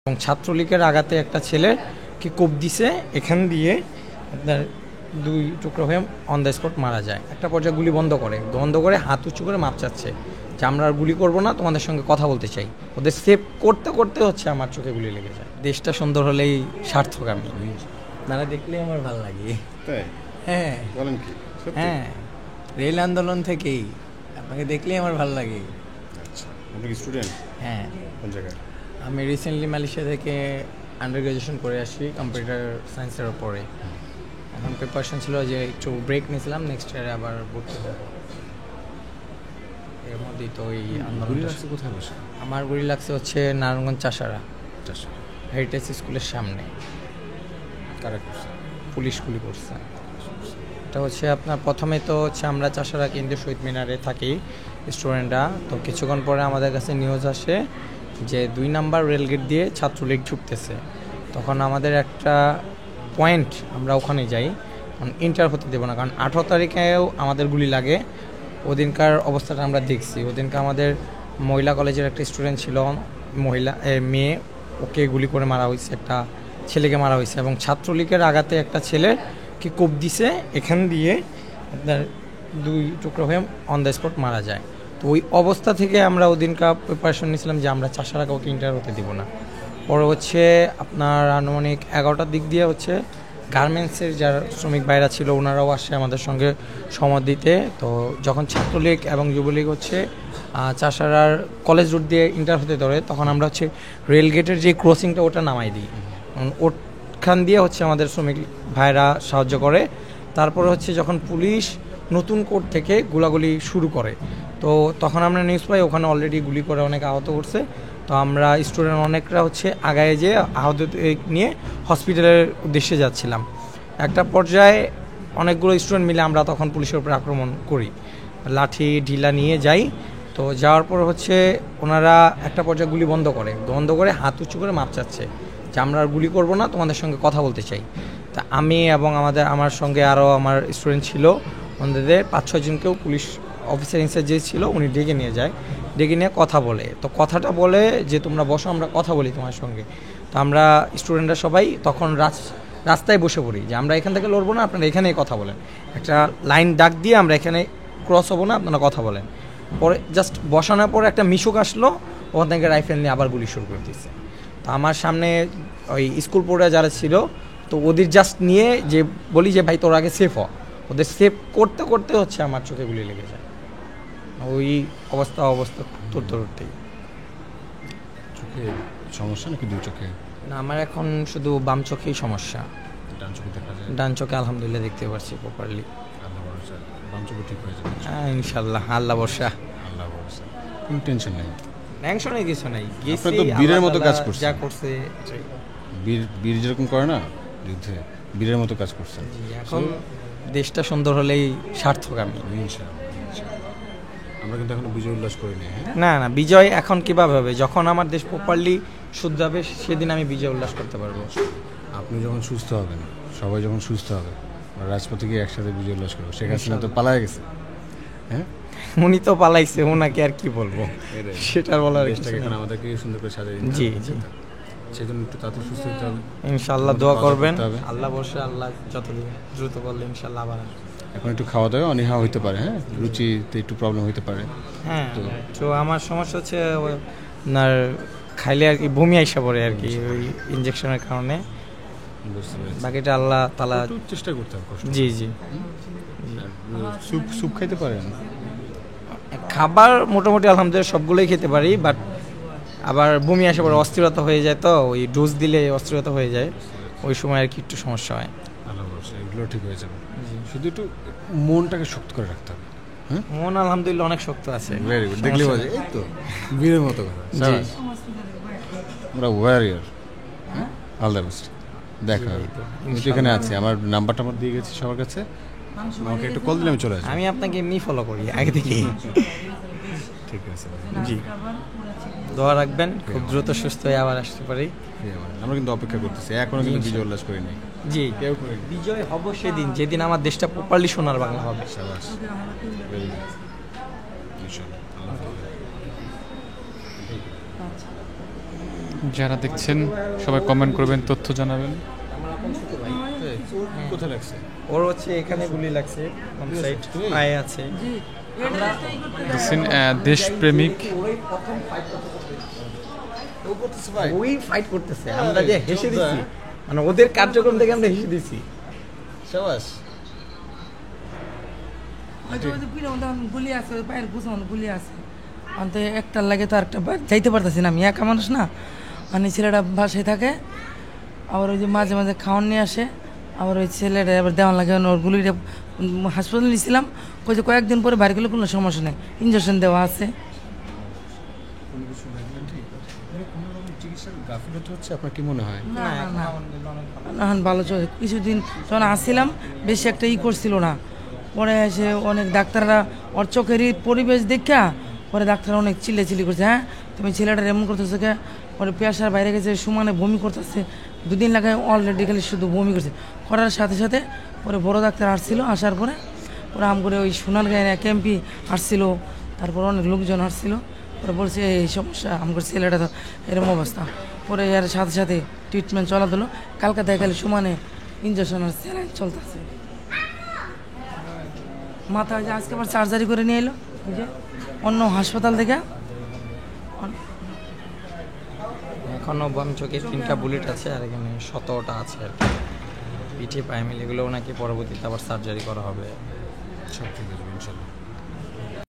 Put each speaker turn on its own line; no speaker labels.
এবং ছাত্রলীগের আঘাতে একটা ছেলেকে কোপ দিছে, এখান দিয়ে আপনার 2 টুকরো হয়ে অন দ্য স্পট মারা যায়। একটা পর্যায়ে গুলি বন্ধ করে হাত উঁচু করে মাপ চাচ্ছে যে আমরা আর গুলি করবো না, তোমাদের সঙ্গে কথা বলতে চাই। ওদের সেভ করতে করতে হচ্ছে আমার চোখে গুলি লেগে যায়। দেশটা সুন্দর হলেই সার্থক। আমি আপনারা দেখলেই আমার ভালো লাগে। হ্যাঁ হ্যাঁ, রেল আন্দোলন থেকেই আপনাকে দেখলেই আমার ভালো লাগে।
আপনি কি স্টুডেন্ট?
হ্যাঁ।
কোন জায়গায়?
আমি রিসেন্টলি মালয়েশিয়া থেকে আন্ডার গ্র্যাজুয়েশন করে আসি কম্পিউটার সায়েন্সের ওপরে। এখন প্রিপারেশন ছিল যে একটু ব্রেক নিয়েছিলাম, নেক্সট ইয়ারে আবার ভর্তি হবো। এর মধ্যেই তো ওই আন্দোলন।
কোথায় বসে?
আমার গুলি লাগছে হচ্ছে নারায়ণগঞ্জ চাষারা হেরিটেজ স্কুলের সামনে।
কারা করছে?
পুলিশ গুলি করছে। এটা হচ্ছে আপনার প্রথমে তো হচ্ছে আমরা চাষারা কেন্দ্রীয় শহীদ মিনারে থাকি স্টুডেন্টরা। তো কিছুক্ষণ পরে আমাদের কাছে নিউজ আসে যে 2 নাম্বার রেলগেট দিয়ে ছাত্রলীগ ঢুকতেছে। তখন আমাদের একটা পয়েন্ট, আমরা ওখানে যাই, ইন্টার হতে দেবো না, কারণ 18 তারিখেও আমাদের গুলি লাগে। ওদিনকার অবস্থাটা আমরা দেখছি। ওদিনকে আমাদের মহিলা কলেজের একটা স্টুডেন্ট ছিল, মেয়ে, ওকে গুলি করে মারা হয়েছে, একটা ছেলেকে মারা হয়েছে। এবং ছাত্রলীগের আঘাতে একটা ছেলেকে কোপ দিছে, এখান দিয়ে আপনার 2 টুকরো হয়ে অন দ্য স্পট মারা যায়। তো ওই অবস্থা থেকে আমরা ওদিনকার প্রিপারেশন নিয়েছিলাম যে আমরা চাষারা কাউকে ইন্টার হতে দিব না। পরে হচ্ছে আপনার আনুমানিক 11টার দিক দিয়ে হচ্ছে গার্মেন্টসের যারা শ্রমিক ভাইরা ছিল ওনারাও আসে আমাদের সঙ্গে সময় দিতে। তো যখন ছাত্রলীগ এবং যুবলীগ হচ্ছে চাষারার কলেজ রুট দিয়ে ইন্টার হতে ধরে, তখন আমরা হচ্ছে রেলগেটের যে ক্রসিংটা ওটা নামাই দিই। ওখান দিয়ে হচ্ছে আমাদের শ্রমিক ভাইরা সাহায্য করে। তারপরে হচ্ছে যখন পুলিশ নতুন কোর্ট থেকে গোলাগুলি শুরু করে, তো তখন আমরা নিউজ পাই ওখানে অলরেডি গুলি করে অনেক আহত করছে। তো আমরা স্টুডেন্ট অনেকরা হচ্ছে আগায় যেয়ে আহত নিয়ে হসপিটালের উদ্দেশ্যে যাচ্ছিলাম। একটা পর্যায়ে অনেকগুলো স্টুডেন্ট মিলে আমরা তখন পুলিশের উপরে আক্রমণ করি, লাঠি ঢিলা নিয়ে যাই। তো যাওয়ার পর হচ্ছে ওনারা একটা পর্যায়ে গুলি বন্ধ করে হাত উঁচু করে মাপ চাচ্ছে যে আমরা আর গুলি করবো না, তোমাদের সঙ্গে কথা বলতে চাই। তা আমি এবং আমার সঙ্গে আরও আমার স্টুডেন্ট ছিল, ওনাদের 5-6 জনকেও পুলিশ অফিসার ইনচার্জ যে ছিল উনি ডেকে নিয়ে কথা বলে। তো কথাটা বলে যে তোমরা বসো, আমরা কথা বলি তোমার সঙ্গে। তো আমরা স্টুডেন্টরা সবাই তখন রাস্তায় বসে পড়ি যে আমরা এখান থেকে লড়বো না, আপনারা এখানেই কথা বলেন। একটা লাইন ডাক দিয়ে আমরা এখানে ক্রস হবো না, আপনারা কথা বলেন। পরে জাস্ট বসানোর পরে একটা মিশুক আসলো, ওখান থেকে রাইফেল নিয়ে আবার গুলি শুরু করে দিচ্ছে। তো আমার সামনে ওই স্কুল পড়ে যারা ছিল, তো ওদের জাস্ট নিয়ে যে বলি যে ভাই তোর আগে সেফ হ, ওদের সেভ করতে করতে হচ্ছে আমার চোখে গুলি লেগে যায়। ওই অবস্থা তোরতেই।
চোখে সমস্যা নাকি 2 চোখে?
না, আমার এখন শুধু বাম চোখেই সমস্যা।
ডান চোখে দেখা যায়?
ডান চোখে আলহামদুলিল্লাহ দেখতে পারছি প্রপারলি।
আল্লাহ ভরসা, বাম চোখে ঠিক হয়ে যাবে।
হ্যাঁ ইনশাল্লাহ, আল্লাহ ভরসা।
কোনো টেনশন নেই,
টেনশনের কিছু নাই।
আপনি তো বীরের মতো কাজ করছেন,
যা করছে
বীর যেরকম করে না যুদ্ধে, বীরের মতো কাজ করছেন।
এখন দেশটা সুন্দর হলেই সার্থক। আমি
আমরা কিন্তু এখনো বিজয় উল্লাস করিনি।
না, বিজয় এখন কিভাবে হবে? যখন আমার দেশ প্রপারলি শুধরাবে সেদিন আমি বিজয় উল্লাস করতে পারবো।
আপনি যখন সুস্থ হবেন, সবাই যখন সুস্থ হবে, রাজপথে গিয়ে একসাথে বিজয় উল্লাস করবো। শেখ হাসিনা তো পালায় গেছে। হ্যাঁ,
উনি তো পালাইছে, ওনাকে আর কি বলবো, সেটা বলার
এখন আমাদেরকে সুন্দর করে সাজাই।
জি,
সেজন্য একটু তাড়াতাড়ি সুস্থ হতে হবে।
ইনশাআল্লাহ দোয়া করবেন, আল্লাহ বসে, আল্লাহ যত দ্রুত বললে ইনশাআল্লাহ আবার।
এখন একটু খাওয়া দাওয়া অনীহা হইতে পারে, হ্যাঁ, রুচিতে একটু প্রবলেম হইতে পারে।
হ্যাঁ, তো আমার সমস্যা হচ্ছে আপনার খাইলে আর কি বমি আইসা পড়ে আর কি, ওই ইনজেকশনের কারণে। বাকিটা আল্লাহ তাআলা
চেষ্টা করতে হবে।
জি।
স্যুপ খাইতে পারেন?
খাবার মোটামুটি আলহামদুলিল্লাহ সবগুলোই খেতে পারি, বাট আবার বমি আসে পরে অস্থিরতা হয়ে যায়, তো ওই ডোজ দিলে অস্থিরতা হয়ে যায়, ওই সময় আর কি একটু সমস্যা হয়।
এগুলো ঠিক হয়ে যাবে, শুধু একটু মনটাকে শক্ত করে রাখতে হবে।
মন আলহামদুলিল্লাহ অনেক শক্ত আছে।
ভেরি গুড, দেখলি বোঝে, এই তো বীরের মতো কথা। আমরা ওয়ারিয়র। অল দ্য বেস্ট, দেখা হবে। আমি এখানে আছি, আমার নাম্বারটা আমার দিয়ে গেছি সবার কাছে, আমাকে একটু কল দিলে আমি চলে আসবো।
আমি আপনাকে এমনি ফলো করি আগে থেকেই।
ঠিক আছে
জি, দোয়া রাখবেন খুব দ্রুত সুস্থ হয়ে আবার আসতে পারি।
আমরা কিন্তু অপেক্ষা করতেছি, এখনো কিন্তু বিজয় উল্লাস করি নাই।
জি, বিজয় হব সেদিন যেদিন আমার দেশটা প্রপারলি সোনার বাংলা হবে।
যারা দেখছেন সবাই কমেন্ট করবেন, তথ্য জানাবেন।
আমার আপন ছোট ভাই।
কোথায় লাগছে?
ওর হচ্ছে এখানে গুলি লাগছে, অন সাইড পায়ে আছে।
দেখছেন দেশপ্রেমিক।
ওই ফাইট করতেছে, আমরা যে হেসে দিছি, মানে ওদের কার্যক্রম থেকে আমরা হেসে দিছি।
শাবাশ।
হয়তো ওই যে পিঠে মধ্যে এখন গুলি আছে, ওই পায়ের বুঝে গুলি আছে। অন্ত একটার লাগে তো আরেকটা যাইতে পারতেছি না, আমি একা মানুষ না, মানে ছেলেটা বাসায় থাকে, আবার ওই যে মাঝে মাঝে খাওয়ান নিয়ে আসে, আবার ওই ছেলেটা আবার দেওয়ান লাগে, ওর গুলিটা হাসপাতালে নিয়েছিলাম, ওই যে কয়েকদিন পরে বাড়ি গেলে কোনো সমস্যা নেই, ইঞ্জেকশন দেওয়া আছে।
চিকিৎসার গাফিলতি হচ্ছে আপনার কি মনে হয়?
না না না, এখন ভালো চলে। কিছুদিন যখন আসছিলাম বেশি একটা করছিল না, পরে এসে অনেক ডাক্তাররা ওর চোখেরই পরিবেশ দেখা পরে ডাক্তাররা অনেক চিল্লাচিল্লি করছে, হ্যাঁ তুমি ছেলেটার এমন করতেছে কে, পরে পেশার বাইরে গেছে, সমানে বমি করতেছে, দুদিন লাগায় অলরেডি খালি শুধু বমি করছে, করার সাথে সাথে পরে বড় ডাক্তার আসছিল, আসার পরে পরে আম করে ওই সোনারগাঁয়ে ক্যাম্পি আসছিল, তারপর অনেক লোকজন আসছিল, পরে বলছে এই সমস্যা আমার ছেলেটা তো এরকম অবস্থা, পরে এর সাথে সাথে ট্রিটমেন্ট চলা দিল, কালকাতায় খালি সমানে ইঞ্জেকশন আর স্যালাইন চলতেছে। মাথা যে আজকে আবার সার্জারি করে নিয়ে এলো ওই যে অন্য হাসপাতাল থেকে।
এখনো বাম চোখে 3টা বুলেট আছে, আর এখানে 17টা আছে আর কি, পিঠে পায়ে মিলে, এগুলো নাকি পরবর্তীতে আবার সার্জারি করা হবে।
সব ঠিক আছে ইনশাল্লাহ।